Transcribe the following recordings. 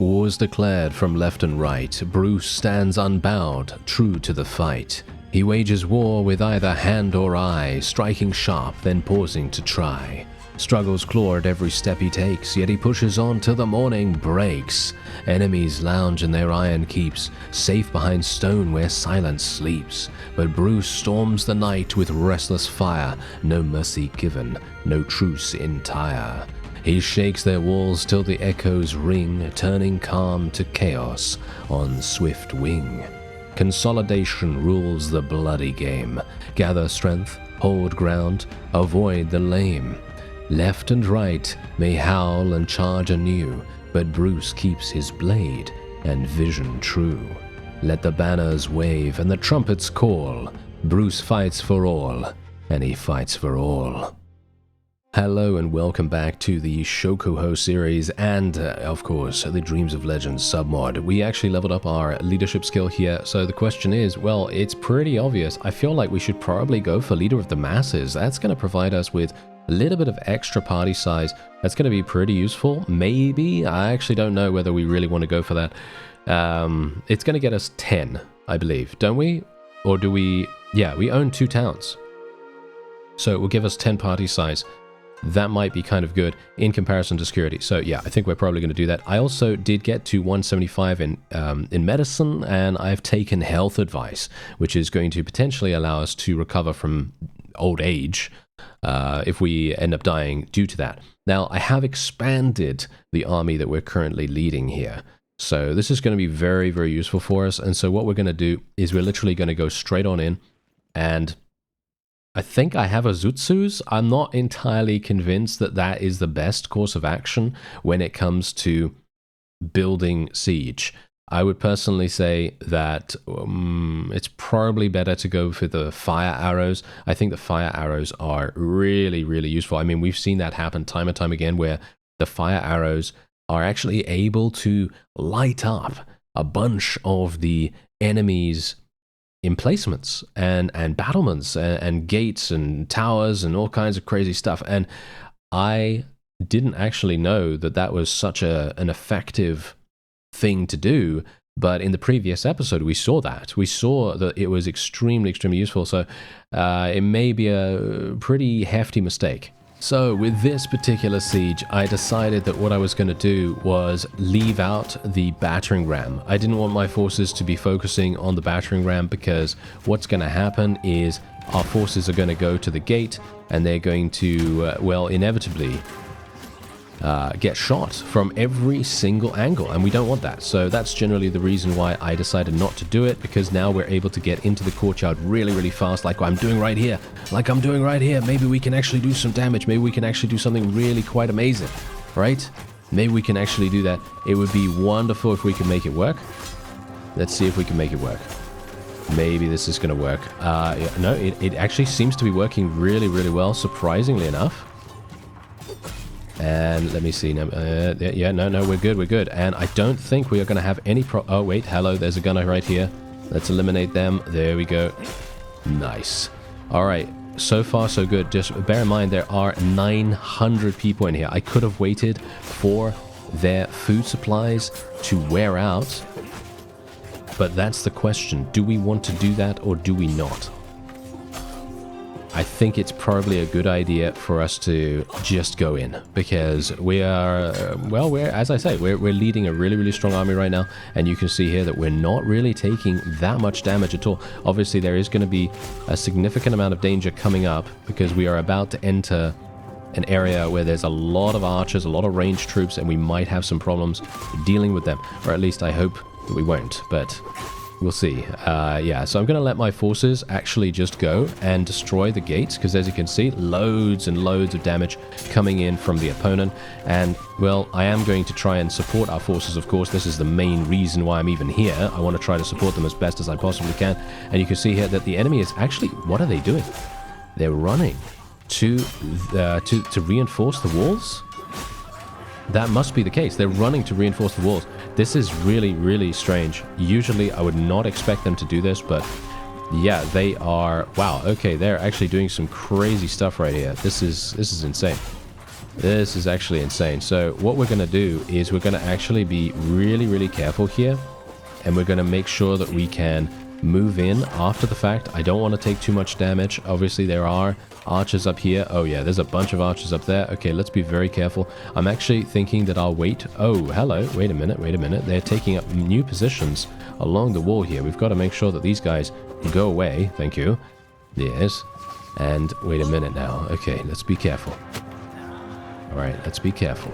Wars declared from left and right, Bruce stands unbowed, true to the fight. He wages war with either hand or eye, striking sharp, then pausing to try. Struggles claw at every step he takes, yet he pushes on till the morning breaks. Enemies lounge in their iron keeps, safe behind stone where silence sleeps. But Bruce storms the night with restless fire, no mercy given, no truce entire. He shakes their walls till the echoes ring, turning calm to chaos on swift wing. Consolidation rules the bloody game. Gather strength, hold ground, avoid the lame. Left and right may howl and charge anew, but Bruce keeps his blade and vision true. Let the banners wave and the trumpets call. Bruce fights for all, and he fights for all. Hello and welcome back to the Shokuho series and, of course, the Dreams of Legends submod. We actually leveled up our leadership skill here, so the question is, well, it's pretty obvious. I feel like we should probably go for Leader of the Masses. That's going to provide us with a little bit of extra party size. That's going to be pretty useful. Maybe. I actually don't know whether we really want to go for that. It's going to get us 10, I believe. Don't we? Or do we? Yeah, we own 2 towns. So it will give us 10 party size. That might be kind of good in comparison to security. So yeah, I think we're probably going to do that. I also did get to 175 in medicine, and I've taken health advice, which is going to potentially allow us to recover from old age if we end up dying due to that. Now, I have expanded the army that we're currently leading here. So this is going to be very, very useful for us. And so what we're going to do is we're literally going to go straight on in, and I think I have a Zutsus. I'm not entirely convinced that that is the best course of action when it comes to building siege. I would personally say that it's probably better to go for the fire arrows. I think the fire arrows are really, really useful. I mean, we've seen that happen time and time again where the fire arrows are actually able to light up a bunch of the enemies' emplacements and battlements and gates and towers and all kinds of crazy stuff. And I didn't actually know that that was such an effective thing to do, but in the previous episode we saw that. We saw that it was extremely, extremely useful, so it may be a pretty hefty mistake. So with this particular siege, I decided that what I was going to do was leave out the battering ram. I didn't want my forces to be focusing on the battering ram because what's going to happen is our forces are going to go to the gate and they're going to, well, inevitably get shot from every single angle, and we don't want that. So that's generally the reason why I decided not to do it, because now we're able to get into the courtyard really, really fast, like I'm doing right here. Maybe we can actually do some damage. Maybe we can actually do something really quite amazing, right? Maybe we can actually do that. It would be wonderful if we can make it work. Let's see if we can make it work. Maybe this is going to work. No, it actually seems to be working really, really well, surprisingly enough. And let me see. No, we're good. And I don't think we are going to have any oh, wait, hello, there's a gunner right here. Let's eliminate them. There we go. Nice. All right, so far so good. Just bear in mind there are 900 people in here. I could have waited for their food supplies to wear out, but that's the question. Do we want to do that or do we not? I think it's probably a good idea for us to just go in, because we are, well, as I say, we're leading a really, really strong army right now, and you can see here that we're not really taking that much damage at all. Obviously, there is going to be a significant amount of danger coming up, because we are about to enter an area where there's a lot of archers, a lot of ranged troops, and we might have some problems dealing with them, or at least I hope that we won't, but we'll see. Yeah, so I'm going to let my forces actually just go and destroy the gates, because as you can see, loads and loads of damage coming in from the opponent. And, well, I am going to try and support our forces, of course. This is the main reason why I'm even here. I want to try to support them as best as I possibly can. And you can see here that the enemy is actually... What are they doing? They're running to reinforce the walls? That must be the case. They're running to reinforce the walls. This is really, really strange. Usually I would not expect them to do this, but yeah, they are... Wow, okay, they're actually doing some crazy stuff right here. This is insane. This is actually insane. So what we're going to do is we're going to actually be really, really careful here. And we're going to make sure that we can move in after the fact. I don't want to take too much damage. Obviously, there are archers up here. Oh, yeah, there's a bunch of archers up there. Okay, let's be very careful. I'm actually thinking that I'll wait. Oh, hello. Wait a minute. Wait a minute. They're taking up new positions along the wall here. We've got to make sure that these guys go away. Thank you. Yes. And wait a minute now. Okay, let's be careful. All right, let's be careful.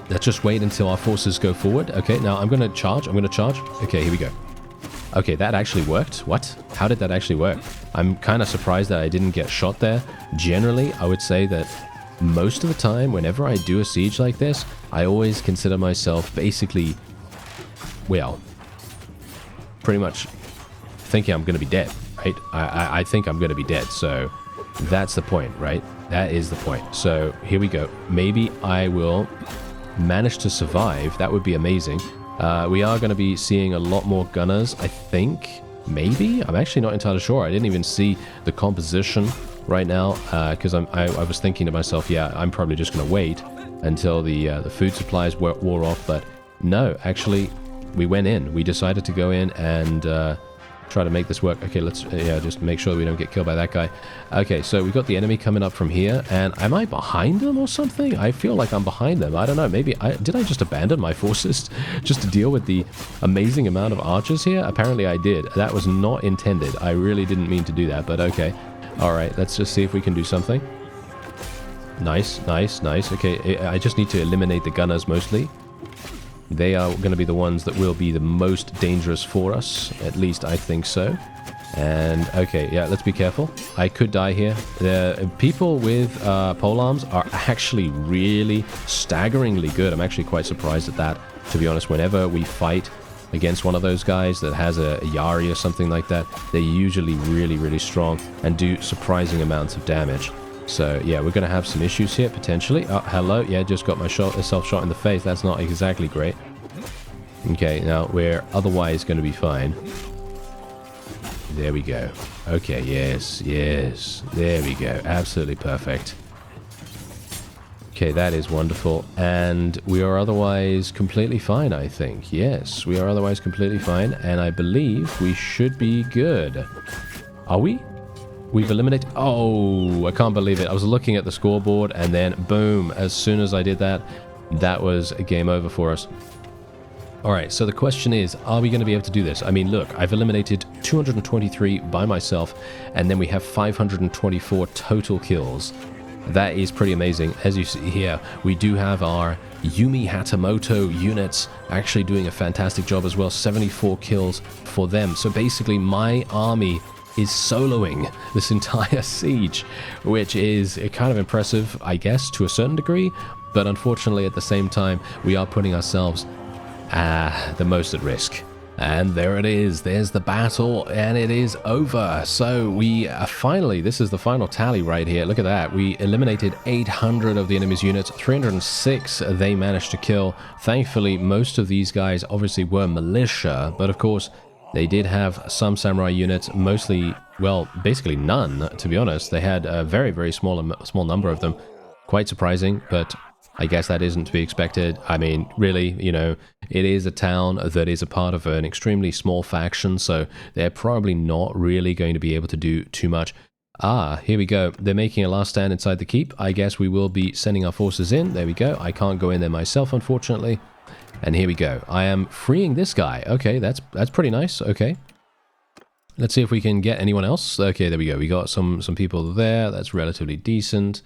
Let's just wait until our forces go forward. Okay, now I'm going to charge. I'm going to charge. Okay, here we go. Okay, that actually worked. What? How did that actually work? I'm kind of surprised that I didn't get shot there. Generally, I would say that most of the time, whenever I do a siege like this, I always consider myself basically, well, pretty much thinking I'm going to be dead, right? I think I'm going to be dead, so that's the point, right? That is the point. So here we go. Maybe I will manage to survive. That would be amazing. We are going to be seeing a lot more gunners, I think. Maybe? I'm actually not entirely sure. I didn't even see the composition right now because I was thinking to myself, yeah, I'm probably just going to wait until the food supplies wore off. But no, actually, we went in. We decided to go in and try to make this work. Okay, let's just make sure that we don't get killed by that guy. Okay, so we've got the enemy coming up from here, and am I behind them or something? I feel like I'm behind them. I don't know. Maybe did I just abandon my forces just to deal with the amazing amount of archers here? Apparently I did. That was not intended. I really didn't mean to do that, but okay. All right, let's just see if we can do something. Nice, nice, nice. Okay, I just need to eliminate the gunners mostly. They are going to be the ones that will be the most dangerous for us. At least I think so. And, okay, yeah, let's be careful. I could die here. The people with polearms are actually really staggeringly good. I'm actually quite surprised at that, to be honest. Whenever we fight against one of those guys that has a Yari or something like that, they're usually really, really strong and do surprising amounts of damage. So, yeah, we're going to have some issues here, potentially. Oh, hello. Yeah, just got myself shot in the face. That's not exactly great. Okay, now we're otherwise going to be fine. There we go. Okay, yes, yes. There we go. Absolutely perfect. Okay, that is wonderful. And we are otherwise completely fine, I think. Yes, we are otherwise completely fine. And I believe we should be good. Are we? We've eliminated... Oh, I can't believe it. I was looking at the scoreboard and then boom, as soon as I did that, that was a game over for us. All right, so the question is, are we going to be able to do this? I mean, look, I've eliminated 223 by myself, and then we have 524 total kills. That is pretty amazing. As you see here, we do have our Yumi Hatamoto units actually doing a fantastic job as well. 74 kills for them. So basically, my army is soloing this entire siege, which is kind of impressive, I guess, to a certain degree. But unfortunately, at the same time, we are putting ourselves the most at risk. And there it is. There's the battle, and it is over. So we finally, this is the final tally right here. Look at that. We eliminated 800 of the enemy's units. 306 they managed to kill. Thankfully, most of these guys obviously were militia, but of course, they did have some samurai units, mostly, well, basically none, to be honest. They had a very, very small number of them. Quite surprising, but I guess that isn't to be expected. I mean, really, you know, it is a town that is a part of an extremely small faction, so they're probably not really going to be able to do too much. Ah, here we go. They're making a last stand inside the keep. I guess we will be sending our forces in. There we go. I can't go in there myself, unfortunately. And here we go. I am freeing this guy. Okay, that's pretty nice. Okay. Let's see if we can get anyone else. Okay, there we go. We got some people there. That's relatively decent.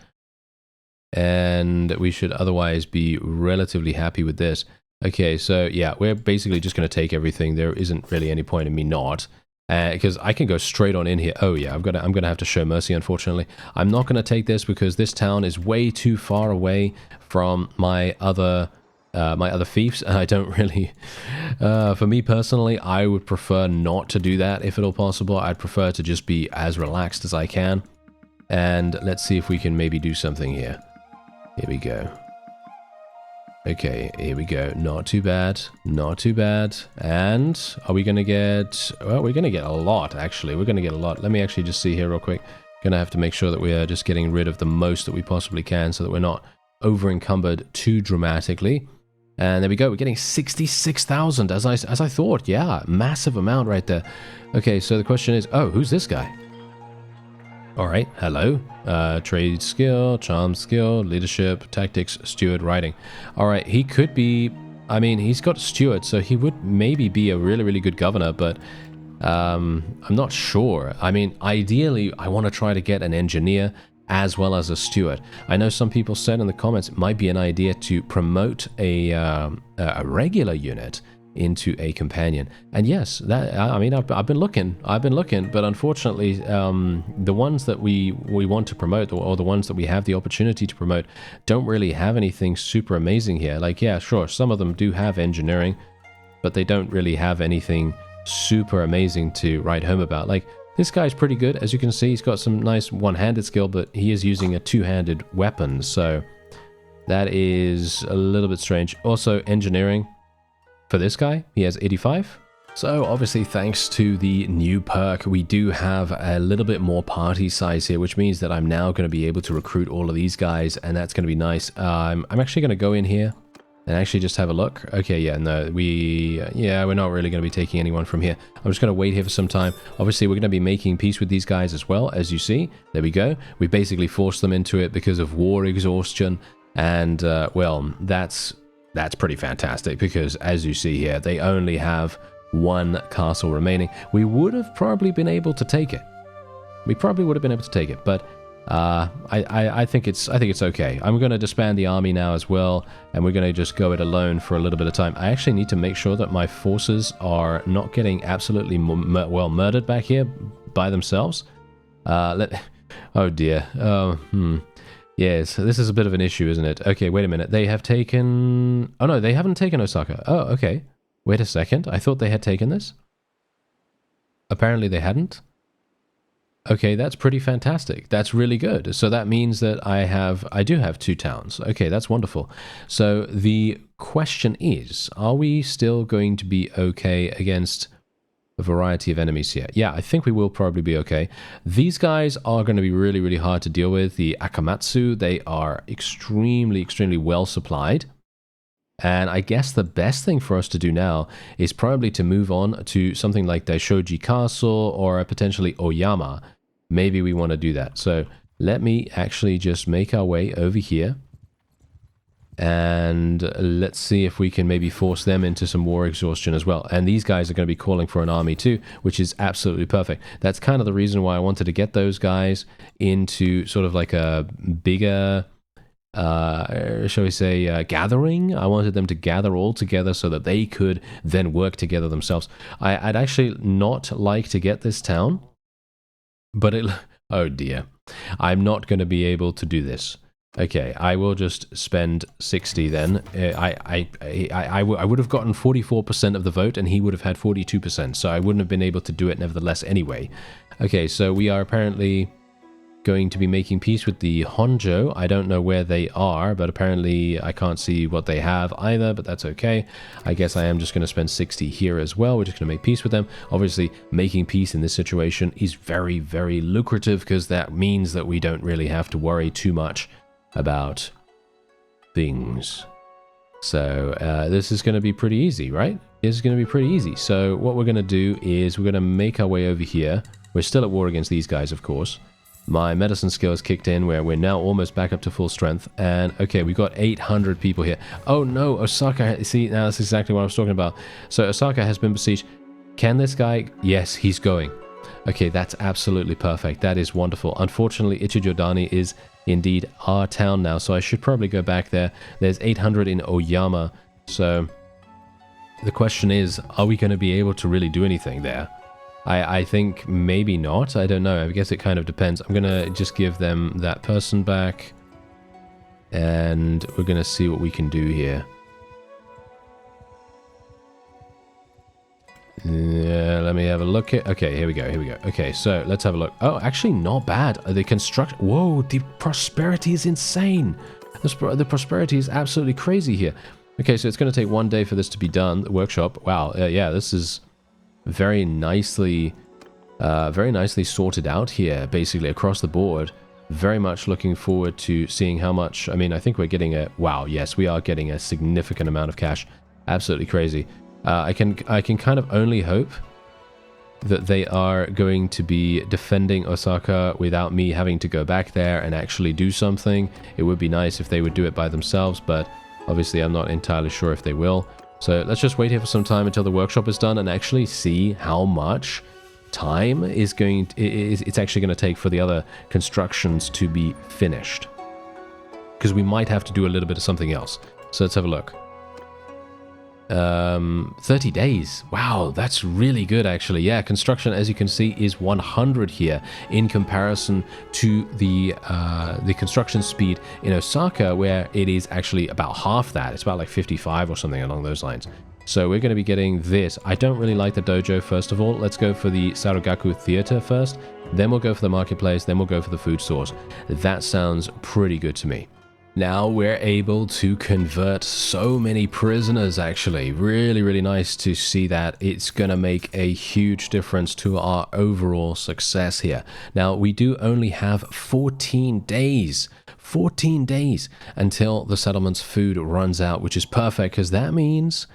And we should otherwise be relatively happy with this. Okay, so yeah, we're basically just going to take everything. There isn't really any point in me not. Because I can go straight on in here. Oh yeah, I'm gonna have to show mercy, unfortunately. I'm not going to take this because this town is way too far away from my other fiefs, and I don't really, for me personally, I would prefer not to do that if at all possible. I'd prefer to just be as relaxed as I can. And let's see if we can maybe do something here. Here we go. Okay, here we go. Not too bad. Not too bad. And are we going to get... Well, we're going to get a lot, actually. We're going to get a lot. Let me actually just see here real quick. Gonna have to make sure that we are just getting rid of the most that we possibly can so that we're not over encumbered too dramatically. And there we go, we're getting 66,000 as I thought. Yeah, massive amount right there. Okay, so the question is, oh, who's this guy? All right, hello. Trade skill, charm skill, leadership, tactics, steward, writing. All right, he could be, I mean, he's got steward, so he would maybe be a really, really good governor, but I'm not sure. I mean, ideally, I want to try to get an engineer as well as a steward. I know some people said in the comments it might be an idea to promote a regular unit into a companion. And yes, that, I mean, I've been looking, but unfortunately, the ones that we want to promote, or the ones that we have the opportunity to promote, don't really have anything super amazing here. Like, yeah, sure, some of them do have engineering, but they don't really have anything super amazing to write home about. Like, this guy's pretty good. As you can see, he's got some nice one-handed skill, but he is using a two-handed weapon, so that is a little bit strange. Also, engineering for this guy, he has 85. So obviously, thanks to the new perk, we do have a little bit more party size here, which means that I'm now going to be able to recruit all of these guys, and that's going to be nice. I'm actually going to go in here and actually just have a look. Okay, yeah, no, we're not really going to be taking anyone from here. I'm just going to wait here for some time. Obviously, we're going to be making peace with these guys as well, as you see. There we go. We basically forced them into it because of war exhaustion, and, well, that's pretty fantastic, because, as you see here, they only have one castle remaining. We would have probably been able to take it. But I think it's okay. I'm going to disband the army now as well, and we're going to just go it alone for a little bit of time. I actually need to make sure that my forces are not getting absolutely murdered back here by themselves. Oh dear. Yes, this is a bit of an issue, isn't it? Okay, wait a minute. They have taken... Oh no, they haven't taken Osaka. Oh, okay. Wait a second. I thought they had taken this. Apparently they hadn't. Okay, that's pretty fantastic. That's really good. So that means that I do have 2 towns. Okay, that's wonderful. So the question is, are we still going to be okay against a variety of enemies here? Yeah, I think we will probably be okay. These guys are going to be really, really hard to deal with. The Akamatsu, they are extremely, extremely well supplied. And I guess the best thing for us to do now is probably to move on to something like Daishoji Castle or potentially Oyama. Maybe we want to do that. So let me actually just make our way over here. And let's see if we can maybe force them into some war exhaustion as well. And these guys are going to be calling for an army too, which is absolutely perfect. That's kind of the reason why I wanted to get those guys into sort of like a bigger... shall we say, gathering. I wanted them to gather all together so that they could then work together themselves. I'd actually not like to get this town, but oh dear, I'm not going to be able to do this. Okay, I will just spend 60 then. I would have gotten 44% of the vote, and he would have had 42%, so I wouldn't have been able to do it nevertheless anyway. Okay, so we are apparently going to be making peace with the Honjo. I don't know where they are, but apparently I can't see what they have either, but that's okay. I guess I am just going to spend 60 here as well. We're just going to make peace with them. Obviously, making peace in this situation is very, very lucrative, because that means that we don't really have to worry too much about things. So this is going to be pretty easy, right? This is going to be pretty easy. So what we're going to do is we're going to make our way over here. We're still at war against these guys, of course. My medicine skill has kicked in, where we're now almost back up to full strength. And okay, we've got 800 people here. Oh no, Osaka, see, now that's exactly what I was talking about. So Osaka has been besieged. Can this guy? Yes, he's going. Okay, that's absolutely perfect. That is wonderful. Unfortunately, Ichijodani is indeed our town now, so I should probably go back there. There's 800 in Oyama. So the question is, are we going to be able to really do anything there? I think maybe not. I don't know. I guess it kind of depends. I'm going to just give them that person back. And we're going to see what we can do here. Yeah, let me have a look at... Okay, here we go. Okay, so let's have a look. Oh, actually not bad. The construct... Whoa, the prosperity is insane. The prosperity is absolutely crazy here. Okay, so it's going to take 1 day for this to be done. The workshop. Wow, yeah, this is... very nicely Very nicely sorted out here, basically across the board. Very much looking forward to seeing how much. I mean, I think we're getting a... Wow, yes, we are getting a significant amount of cash. Absolutely crazy. I can kind of only hope that they are going to be defending Osaka without me having to go back there and actually do something. It would be nice if they would do it by themselves, but obviously I'm not entirely sure if they will. So let's just wait here for some time until the workshop is done and actually see how much time is going to, it's actually going to take for the other constructions to be finished. Because we might have to do a little bit of something else. So let's have a look. 30 days. Wow, that's really good actually. Yeah, construction, as you can see, is 100 here in comparison to the construction speed in Osaka, where it is actually about half that. It's about like 55 or something along those lines. So we're going to be getting this. I don't really like the dojo, first of all. Let's go for the Sarugaku Theater first. Then we'll go for the marketplace. Then we'll go for the food stores. That sounds pretty good to me. Now we're able to convert so many prisoners, actually. Really, really nice to see that. It's going to make a huge difference to our overall success here. Now, we do only have 14 days. 14 days until the settlement's food runs out, which is perfect because that means...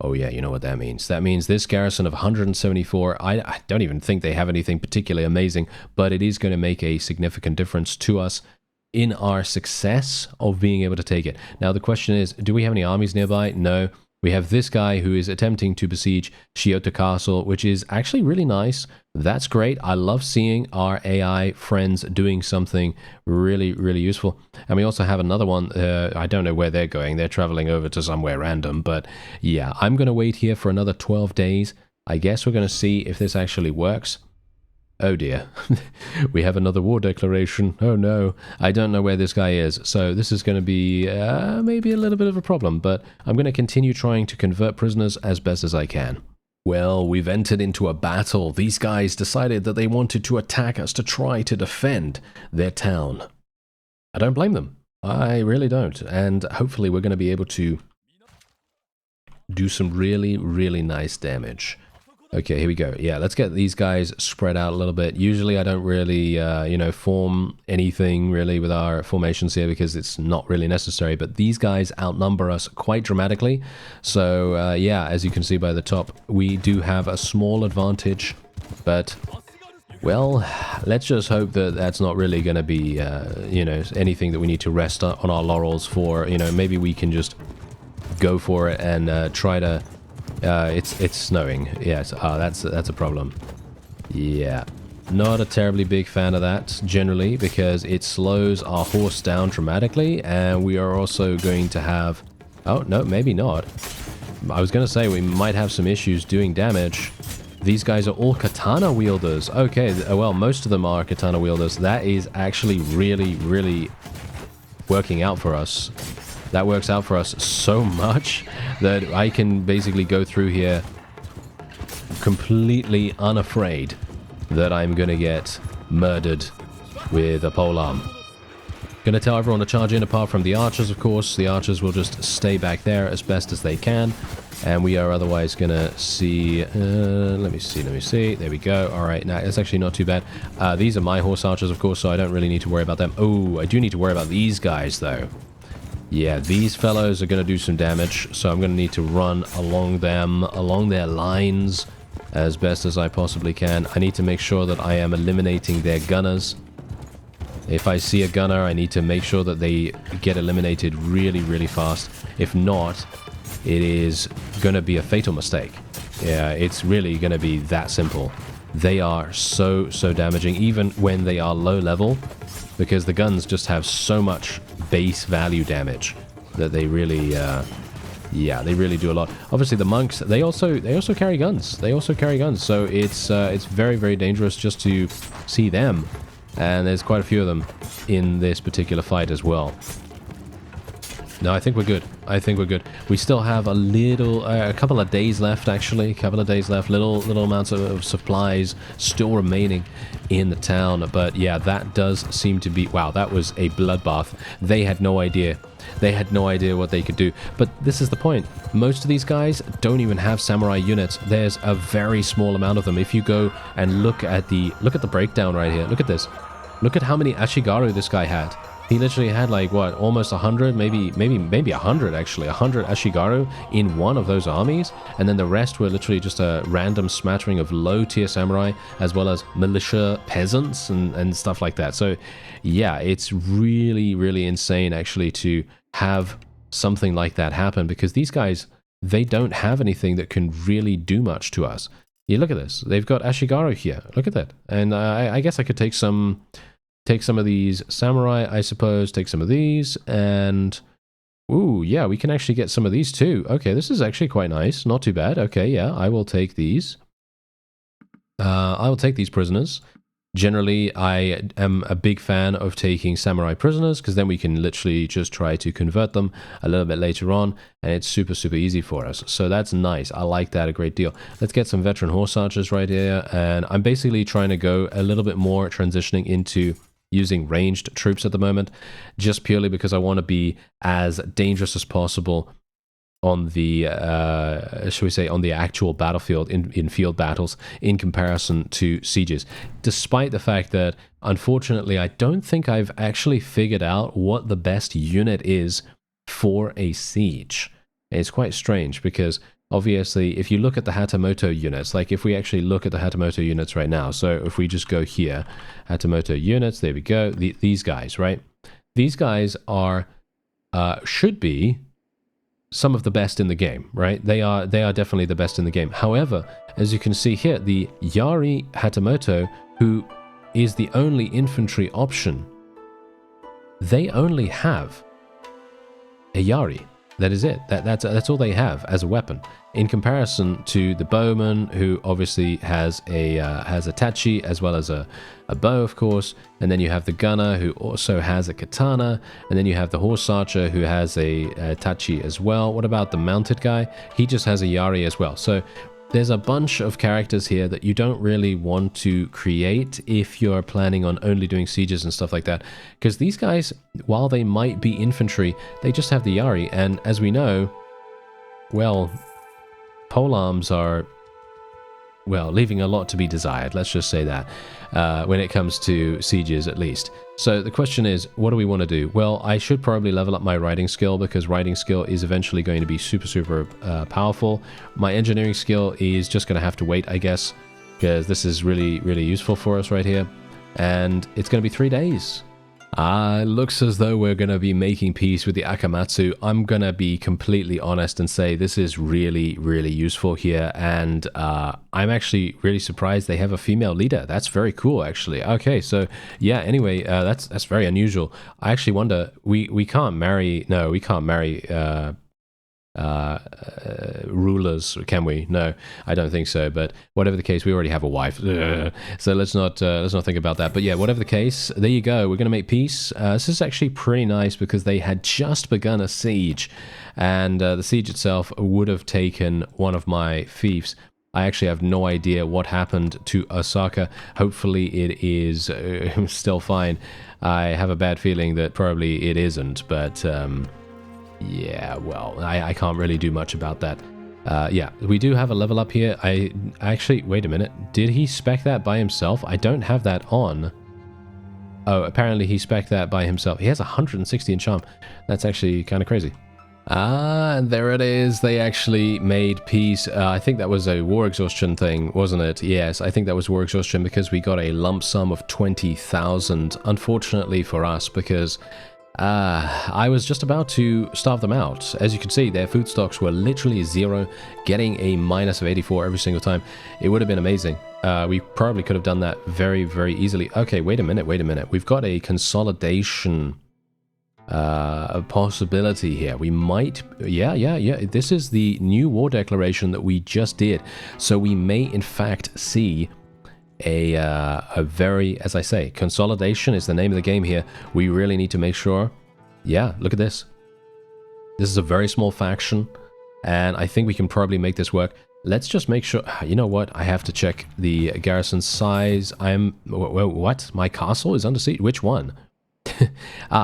Oh yeah, you know what that means. That means this garrison of 174, I don't even think they have anything particularly amazing, but it is going to make a significant difference to us in our success of being able to take it. Now the question is, do we have any armies nearby? No. We have this guy who is attempting to besiege Shiota Castle, which is actually really nice. That's great. I love seeing our AI friends doing something really, really useful. And we also have another one. I don't know where they're going. They're traveling over to somewhere random. But yeah, I'm going to wait here for another 12 days. I guess we're going to see if this actually works. Oh dear, we have another war declaration. Oh no, I don't know where this guy is. So this is going to be maybe a little bit of a problem, but I'm going to continue trying to convert prisoners as best as I can. Well, we've entered into a battle. These guys decided that they wanted to attack us to try to defend their town. I don't blame them. I really don't. And hopefully we're going to be able to do some really, really nice damage. Okay, here we go. Yeah, let's get these guys spread out a little bit. Usually I don't really, form anything really with our formations here because it's not really necessary. But these guys outnumber us quite dramatically. So, yeah, as you can see by the top, we do have a small advantage. But, well, let's just hope that that's not really going to be, anything that we need to rest on our laurels for. Maybe we can just go for it and try to... it's snowing. Yes, that's a problem. Yeah, not a terribly big fan of that generally because it slows our horse down dramatically, and we are also going to have... Oh, no, maybe not. I was going to say we might have some issues doing damage. These guys are all katana wielders. Okay, well, most of them are katana wielders. That is actually really, really working out for us. That works out for us so much that I can basically go through here completely unafraid that I'm going to get murdered with a polearm. Going to tell everyone to charge in apart from the archers, of course. The archers will just stay back there as best as they can. And we are otherwise going to see... let me see. There we go. All right, now it's actually not too bad. These are my horse archers, of course, so I don't really need to worry about them. Oh, I do need to worry about these guys, though. Yeah, these fellows are going to do some damage, so I'm going to need to run along them, along their lines, as best as I possibly can. I need to make sure that I am eliminating their gunners. If I see a gunner, I need to make sure that they get eliminated really, really fast. If not, it is going to be a fatal mistake. Yeah, it's really going to be that simple. They are so damaging, even when they are low level, because the guns just have so much base value damage that they really, they really do a lot. Obviously, the monks, they also carry guns. So it's very, very dangerous just to see them. And there's quite a few of them in this particular fight as well. No, I think we're good. We still have a couple of days left, actually. Little amounts of supplies still remaining in the town. But yeah, that does seem to be... Wow, that was a bloodbath. They had no idea They had no idea what they could do. But this is the point. Most of these guys don't even have samurai units. There's a very small amount of them. If you go and look at the breakdown right here. Look at this. Look at how many Ashigaru this guy had. He literally had like, what, almost 100, maybe 100 actually, 100 Ashigaru in one of those armies, and then the rest were literally just a random smattering of low-tier samurai, as well as militia peasants and stuff like that. So, yeah, it's really, really insane actually to have something like that happen, because these guys, they don't have anything that can really do much to us. You look at this. They've got Ashigaru here. Look at that. And I guess I could take some of these samurai, I suppose, take some of these, and ooh, yeah, we can actually get some of these too. Okay, this is actually quite nice, not too bad. Okay, yeah, I will take these. I will take these prisoners. Generally, I am a big fan of taking samurai prisoners, because then we can literally just try to convert them a little bit later on, and it's super, super easy for us. So that's nice. I like that a great deal. Let's get some veteran horse archers right here, and I'm basically trying to go a little bit more transitioning into using ranged troops at the moment, just purely because I want to be as dangerous as possible on the, shall we say, on the actual battlefield, in field battles, in comparison to sieges. Despite the fact that, unfortunately, I don't think I've actually figured out what the best unit is for a siege. It's quite strange, because obviously, if you look at the Hatamoto units, like if we actually look at the Hatamoto units right now, so if we just go here, Hatamoto units, there we go, these guys, right? These guys are, should be some of the best in the game, right? They are definitely the best in the game. However, as you can see here, the Yari Hatamoto, who is the only infantry option, they only have a Yari. That is it. That's all they have as a weapon, in comparison to the bowman, who obviously has a tachi as well as a bow, of course, and then you have the gunner, who also has a katana, and then you have the horse archer, who has a tachi as well. What about the mounted guy? He just has a yari as well. So there's a bunch of characters here that you don't really want to create if you're planning on only doing sieges and stuff like that. Because these guys, while they might be infantry, they just have the Yari. And as we know, well, polearms are, well, leaving a lot to be desired. Let's just say that, when it comes to sieges at least. So the question is, what do we want to do? Well, I should probably level up my writing skill, because writing skill is eventually going to be super, super powerful. My engineering skill is just going to have to wait, I guess, because this is really, really useful for us right here. And it's going to be 3 days. It looks as though we're going to be making peace with the Akamatsu. I'm going to be completely honest and say this is really, really useful here. And I'm actually really surprised they have a female leader. That's very cool, actually. Okay, so yeah, anyway, that's very unusual. I actually wonder, we can't marry, no, we can't marry rulers, can we? No, I don't think so. But whatever the case, we already have a wife, so let's not think about that. But yeah, whatever the case, there you go. We're gonna make peace. This is actually pretty nice, because they had just begun a siege, and the siege itself would have taken one of my fiefs. I actually have no idea what happened to Osaka. Hopefully it is still fine. I have a bad feeling that probably it isn't, but yeah, well, I can't really do much about that. Yeah, we do have a level up here. I actually, wait a minute. Did he spec that by himself? I don't have that on. Oh, apparently he spec that by himself. He has 160 in charm. That's actually kind of crazy. And there it is. They actually made peace. I think that was a war exhaustion thing, wasn't it? Yes, I think that was war exhaustion, because we got a lump sum of 20,000. Unfortunately for us, because I was just about to starve them out. As you can see, their food stocks were literally 0, getting a minus of 84 every single time. It would have been amazing. We probably could have done that very, very easily. Okay, wait a minute. We've got a consolidation possibility here. We might, yeah. This is the new war declaration that we just did. So we may, in fact, see a very, as I say, consolidation is the name of the game here. We really need to make sure. Yeah, look at this. This is a very small faction, and I think we can probably make this work. Let's just make sure. You know what? I have to check the garrison size. What? My castle is under siege? Which one?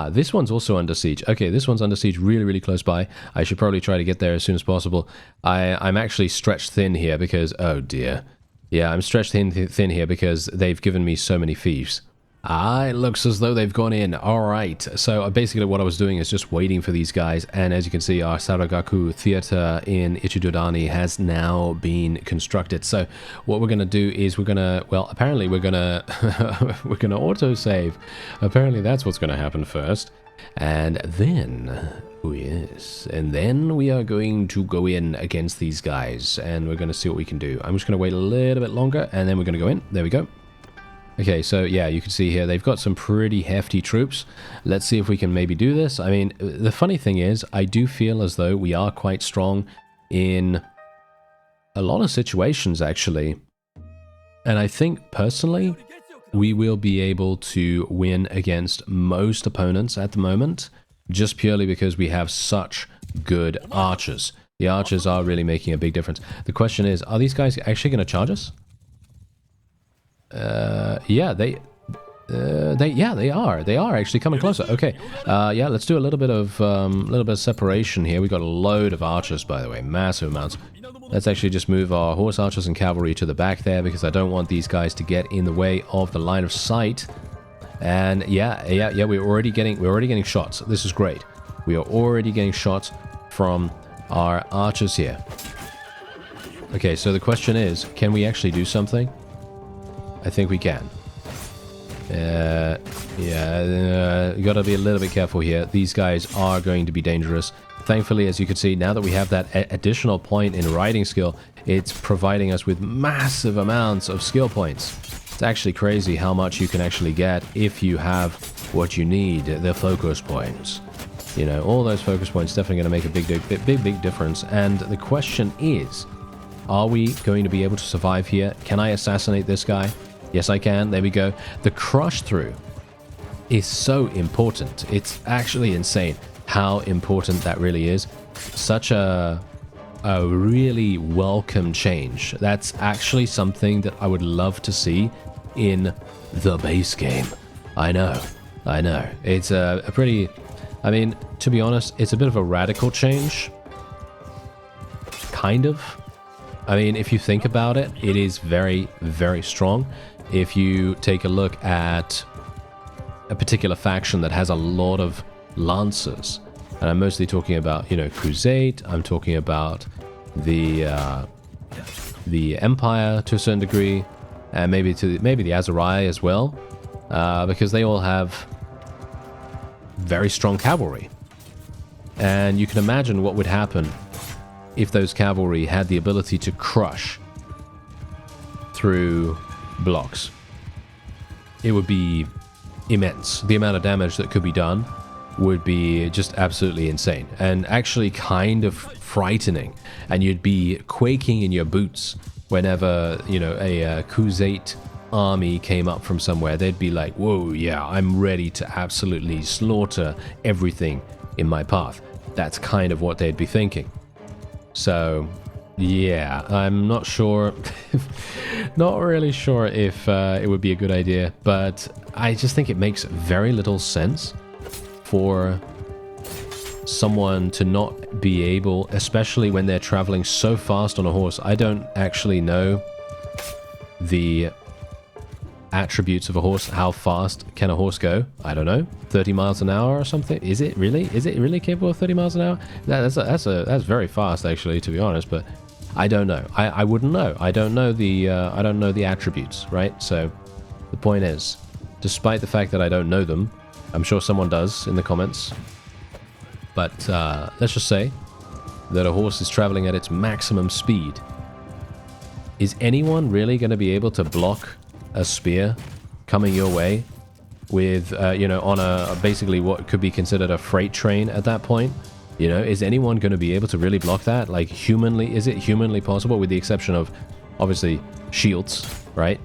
This one's also under siege. Okay, this one's under siege really, really close by. I should probably try to get there as soon as possible. I'm actually stretched thin here because... Oh, dear. Yeah, I'm stretched thin here because they've given me so many thieves. It looks as though they've gone in. Alright, so basically what I was doing is just waiting for these guys, and as you can see, our Saragaku Theater in Ichijodani has now been constructed. So what we're going to do is we're going to, well, apparently we're going to we're going to autosave. Apparently that's what's going to happen first. And then, oh yes, and then we are going to go in against these guys, and we're going to see what we can do. I'm just going to wait a little bit longer, and then we're going to go in. There we go. Okay, so yeah, you can see here, they've got some pretty hefty troops. Let's see if we can maybe do this. I mean, the funny thing is, I do feel as though we are quite strong in a lot of situations, actually. And I think, personally, we will be able to win against most opponents at the moment, just purely because we have such good archers. The archers are really making a big difference. The question is, are these guys actually going to charge us? Yeah, they are actually coming closer. Okay, yeah, let's do a little bit of separation here. We got a load of archers, by the way, massive amounts. Let's actually just move our horse archers and cavalry to the back there, because I don't want these guys to get in the way of the line of sight. And yeah, we're already getting shots. This is great. We are already getting shots from our archers here. Okay, so the question is, can we actually do something? I think we can. You gotta be a little bit careful here. These guys are going to be dangerous. Thankfully, as you can see, now that we have that additional point in riding skill, it's providing us with massive amounts of skill points. It's actually crazy how much you can actually get if you have what you need, the focus points. You know, all those focus points definitely going to make a big difference. And the question is, are we going to be able to survive here? Can I assassinate this guy? Yes, I can. There we go. The crush through is so important. It's actually insane how important that really is. Such a really welcome change. That's actually something that I would love to see in the base game. I know. It's a pretty... I mean, to be honest, it's a bit of a radical change. Kind of. I mean, if you think about it, it is very, very strong. If you take a look at a particular faction that has a lot of lancers, and I'm mostly talking about, you know, Crusade, I'm talking about the Empire to a certain degree, and maybe the Azurai as well, because they all have very strong cavalry. And you can imagine what would happen if those cavalry had the ability to crush through blocks. It would be immense. The amount of damage that could be done would be just absolutely insane, and actually kind of frightening. And you'd be quaking in your boots whenever, you know, a Crusade army came up from somewhere. They'd be like, whoa, yeah, I'm ready to absolutely slaughter everything in my path. That's kind of what they'd be thinking. So, yeah, I'm not sure, not really sure if it would be a good idea, but I just think it makes very little sense for someone to not be able, especially when they're traveling so fast on a horse. I don't actually know the attributes of a horse. How fast can a horse go? I don't know, 30 miles an hour or something. Is it really capable of 30 miles an hour? That's very fast, actually, to be honest, but I don't know. I wouldn't know. I don't know the attributes, right? So the point is, despite the fact that I don't know them, I'm sure someone does in the comments, but let's just say that a horse is traveling at its maximum speed. Is anyone really going to be able to block a spear coming your way with, you know, on a basically what could be considered a freight train at that point? You know, is anyone going to be able to really block that? Like, humanly, is it humanly possible, with the exception of, obviously, shields, right?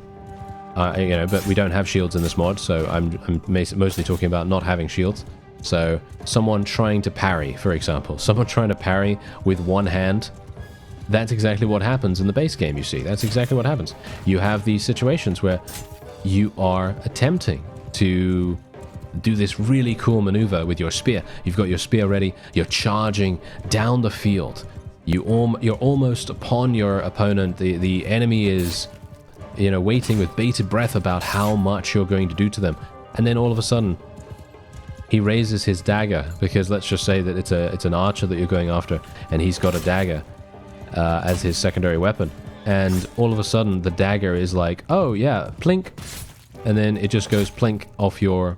You know, but we don't have shields in this mod, so I'm mostly talking about not having shields. So, someone trying to parry, for example. Someone trying to parry with one hand. That's exactly what happens in the base game, you see. That's exactly what happens. You have these situations where you are attempting to do this really cool maneuver with your spear. You've got your spear ready, you're charging down the field. You're almost upon your opponent. The enemy is, you know, waiting with bated breath about how much you're going to do to them. And then all of a sudden, he raises his dagger, because let's just say that it's an archer that you're going after, and he's got a dagger as his secondary weapon. And all of a sudden, the dagger is like, oh yeah, plink, and then it just goes plink off your,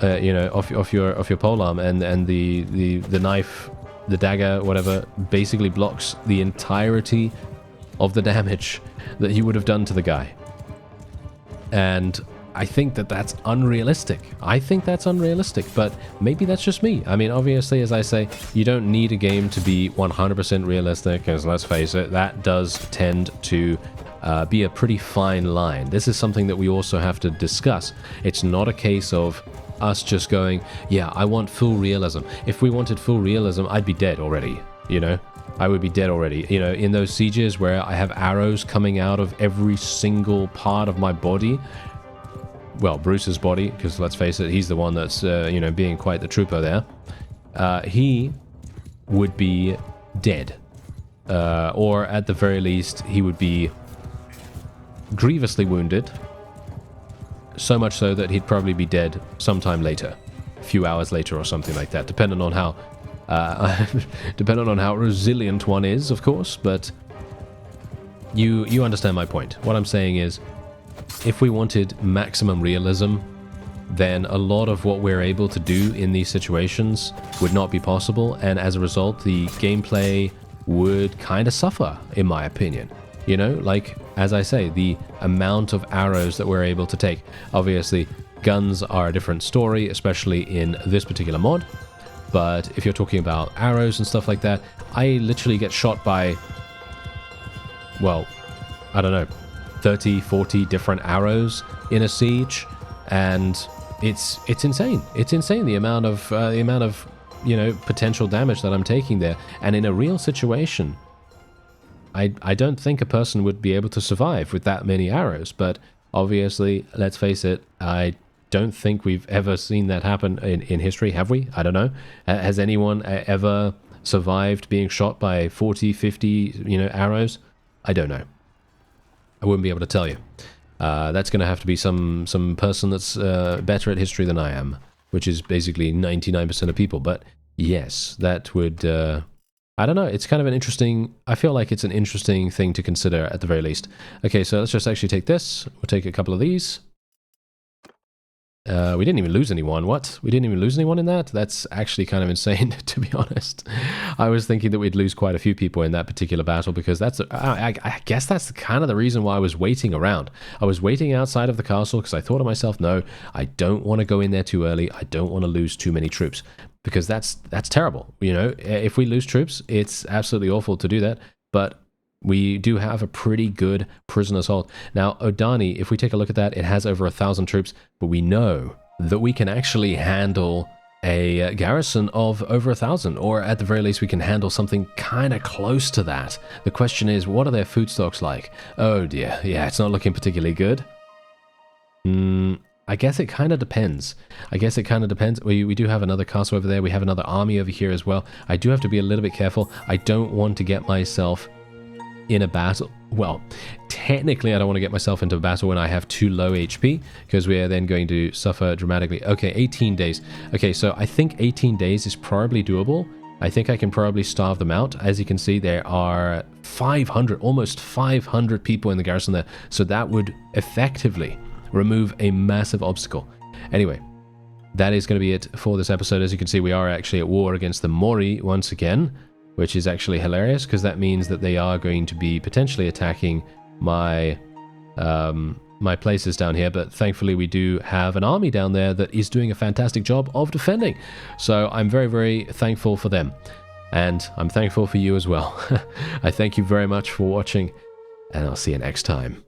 you know, off your polearm, and the knife, the dagger, whatever, basically blocks the entirety of the damage that you would have done to the guy. And I think that that's unrealistic. I think that's unrealistic, but maybe that's just me. I mean, obviously, as I say, you don't need a game to be 100% realistic, because let's face it, that does tend to be a pretty fine line. This is something that we also have to discuss. It's not a case of us just going, yeah, I want full realism. If we wanted full realism, I'd be dead already, you know? I would be dead already. You know, in those sieges where I have arrows coming out of every single part of my body, well, Bruce's body, because let's face it, he's the one that's, you know, being quite the trooper there, he would be dead. Or at the very least, he would be grievously wounded, so much so that he'd probably be dead sometime later, a few hours later or something like that, depending on how resilient one is, of course. But you understand my point. What I'm saying is, if we wanted maximum realism, then a lot of what we're able to do in these situations would not be possible, and as a result, the gameplay would kind of suffer, in my opinion. You know, like, as I say, the amount of arrows that we're able to take. Obviously, guns are a different story, especially in this particular mod. But if you're talking about arrows and stuff like that, I literally get shot by, well, I don't know, 30, 40 different arrows in a siege, and it's insane. It's insane the amount of you know, potential damage that I'm taking there. And in a real situation, I don't think a person would be able to survive with that many arrows. But obviously, let's face it, I don't think we've ever seen that happen in history, have we? I don't know. Has anyone ever survived being shot by 40, 50, you know, arrows? I don't know. I wouldn't be able to tell you. That's going to have to be some person that's better at history than I am, which is basically 99% of people. But yes, that would... I don't know, it's kind of an interesting... I feel like it's an interesting thing to consider at the very least. Okay, so let's just actually take this. We'll take a couple of these. We didn't even lose anyone. What? We didn't even lose anyone in that? That's actually kind of insane, to be honest. I was thinking that we'd lose quite a few people in that particular battle, because that's... I guess that's kind of the reason why I was waiting around. I was waiting outside of the castle because I thought to myself, no, I don't want to go in there too early. I don't want to lose too many troops, because that's terrible. You know, if we lose troops, it's absolutely awful to do that. But we do have a pretty good prison assault. Now, Odani, if we take a look at that, it has over 1,000 troops, but we know that we can actually handle a garrison of over 1,000, or at the very least, we can handle something kind of close to that. The question is, what are their food stocks like? Oh dear, yeah, it's not looking particularly good. I guess it kind of depends. We do have another castle over there. We have another army over here as well. I do have to be a little bit careful. I don't want to get myself in a battle. Well, technically I don't want to get myself into a battle when I have too low HP, because we are then going to suffer dramatically. Okay, 18 days. Okay, so I think 18 days is probably doable. I think I can probably starve them out. As you can see, there are 500, almost 500 people in the garrison there. So that would effectively remove a massive obstacle. Anyway, that is going to be it for this episode. As you can see, we are actually at war against the Mori once again, which is actually hilarious, because that means that they are going to be potentially attacking my my places down here. But thankfully, we do have an army down there that is doing a fantastic job of defending. So I'm very, very thankful for them. And I'm thankful for you as well. I thank you very much for watching, and I'll see you next time.